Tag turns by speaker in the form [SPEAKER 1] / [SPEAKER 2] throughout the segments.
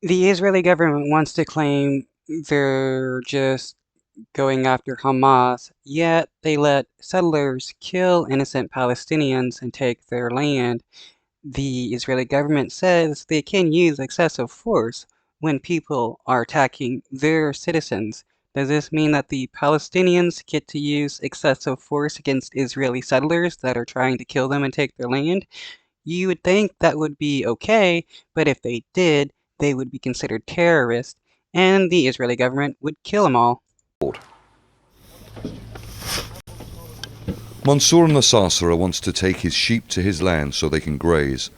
[SPEAKER 1] The Israeli government wants to claim they're just going after Hamas, yet they let settlers kill innocent Palestinians and take their land. The Israeli government says they can use excessive force when people are attacking their citizens. Does this mean that the Palestinians get to use excessive force against Israeli settlers that are trying to kill them and take their land? You would think that would be okay, but if they did, they would be considered terrorists, and the Israeli government would kill them all.
[SPEAKER 2] Mansour al-Nassasra wants to take his sheep to his land so they can graze.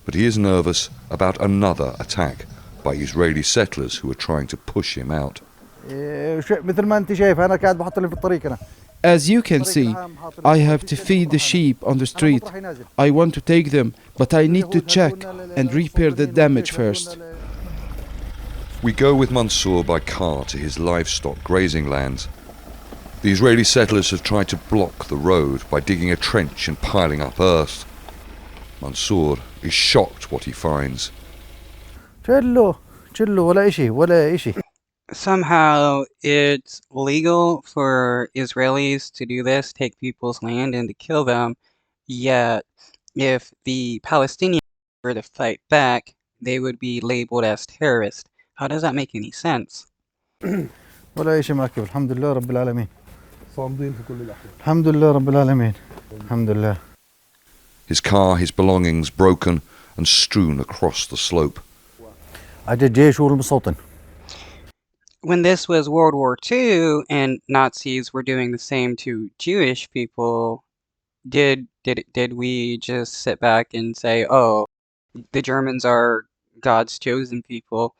[SPEAKER 2] But he is nervous about another attack by Israeli settlers who are trying to push him out.
[SPEAKER 3] As you can see, I have to feed the sheep on the street. I want to take them, but I need to check and repair the damage first.
[SPEAKER 2] We go with Mansour by car to his livestock grazing lands. The Israeli settlers have tried to block the road by digging a trench and piling up earth. Mansour is shocked what he finds.
[SPEAKER 1] Somehow it's legal for Israelis to do this, take people's land and to kill them, yet if the Palestinians were to fight back, they would be labeled as terrorists. How does that make any sense?
[SPEAKER 4] ولا شيء مركب الحمد لله رب العالمين صامدين في كل الأحوال الحمد لله رب العالمين الحمد لله.
[SPEAKER 2] His car, his belongings broken and strewn across the slope.
[SPEAKER 4] عاد الجيش والمستوطن.
[SPEAKER 1] When this was World War II and Nazis were doing the same to Jewish people, did we just sit back and say, oh, the Germans are God's chosen people,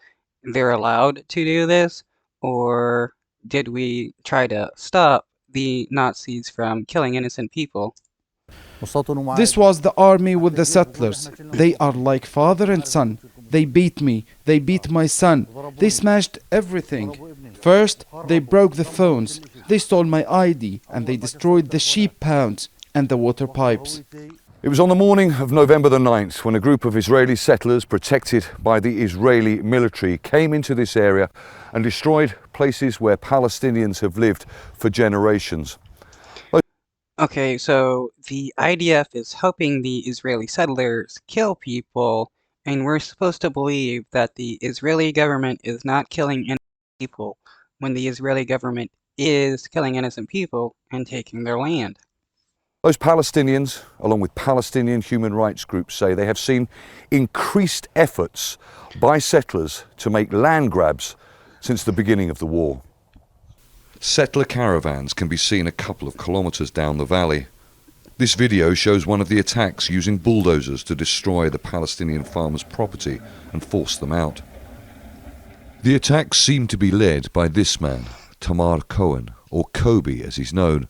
[SPEAKER 1] they're allowed to do this? Or did we try to stop the Nazis from killing innocent people?
[SPEAKER 3] This was the army with the settlers. They are like father and son. They beat me. They beat my son. They smashed everything. First, they broke the phones. They stole my ID and they destroyed the sheep pounds and the water pipes.
[SPEAKER 2] It was on the morning of November the 9th when a group of Israeli settlers protected by the Israeli military came into this area and destroyed places where Palestinians have lived for generations.
[SPEAKER 1] Okay, so the IDF is helping the Israeli settlers kill people, and we're supposed to believe that the Israeli government is not killing innocent people when the Israeli government is killing innocent people and taking their land.
[SPEAKER 2] Those Palestinians, along with Palestinian human rights groups, say they have seen increased efforts by settlers to make land grabs since the beginning of the war. Settler caravans can be seen a couple of kilometres down the valley. This video shows one of the attacks using bulldozers to destroy the Palestinian farmers' property and force them out. The attacks seem to be led by this man, Tamar Cohen, or Kobe as he's known.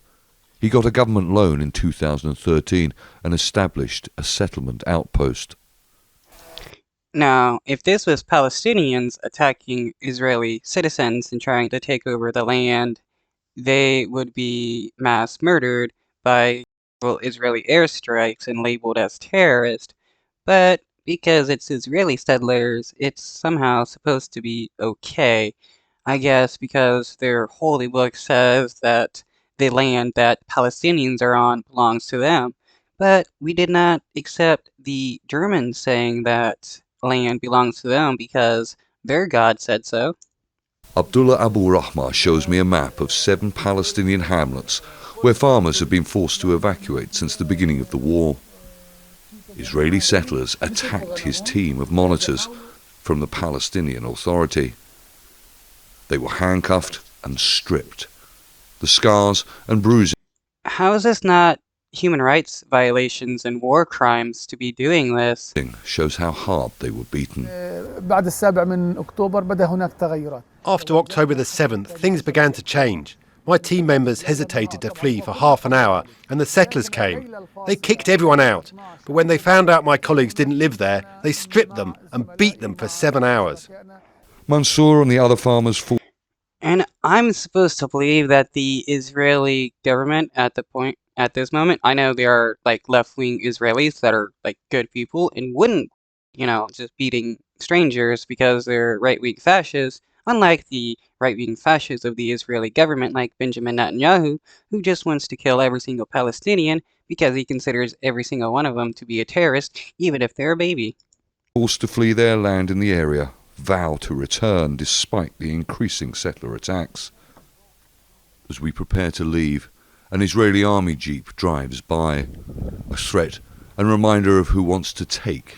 [SPEAKER 2] He got a government loan in 2013 and established a settlement outpost.
[SPEAKER 1] Now, if this was Palestinians attacking Israeli citizens and trying to take over the land, they would be mass murdered by Israeli airstrikes and labeled as terrorists. But because it's Israeli settlers, it's somehow supposed to be okay. I guess because their holy book says that the land that Palestinians are on belongs to them. But we did not accept the Germans saying that land belongs to them because their God said so.
[SPEAKER 2] Abdullah Abu Rahma shows me a map of 7 Palestinian hamlets where farmers have been forced to evacuate since the beginning of the war. Israeli settlers attacked his team of monitors from the Palestinian Authority. They were handcuffed and stripped. The scars and bruising.
[SPEAKER 1] How is this not human rights violations and war crimes to be doing this?
[SPEAKER 2] Shows how hard they were beaten.
[SPEAKER 5] After October the 7th, things began to change. My team members hesitated to flee for half an hour and the settlers came. They kicked everyone out, but when they found out my colleagues didn't live there, they stripped them and beat them for 7 hours.
[SPEAKER 2] Mansour and the other farmers fought.
[SPEAKER 1] And I'm supposed to believe that the Israeli government at this moment, I know there are like left-wing Israelis that are like good people and wouldn't, just beating strangers because they're right-wing fascists, unlike the right-wing fascists of the Israeli government like Benjamin Netanyahu, who just wants to kill every single Palestinian because he considers every single one of them to be a terrorist, even if they're a baby.
[SPEAKER 2] Forced to flee their land in the area, vow to return despite the increasing settler attacks. As we prepare to leave, an Israeli army jeep drives by, a threat and reminder of who wants to take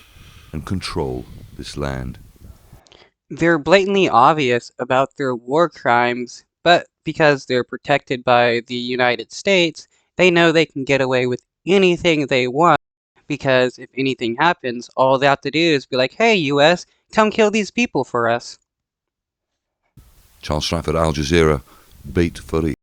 [SPEAKER 2] and control this land.
[SPEAKER 1] They're blatantly obvious about their war crimes, but because they're protected by the United States, they know they can get away with anything they want, because if anything happens, all they have to do is be like, hey, US, come kill these people for us.
[SPEAKER 2] Charles Stratford, Al Jazeera, Beit Farid.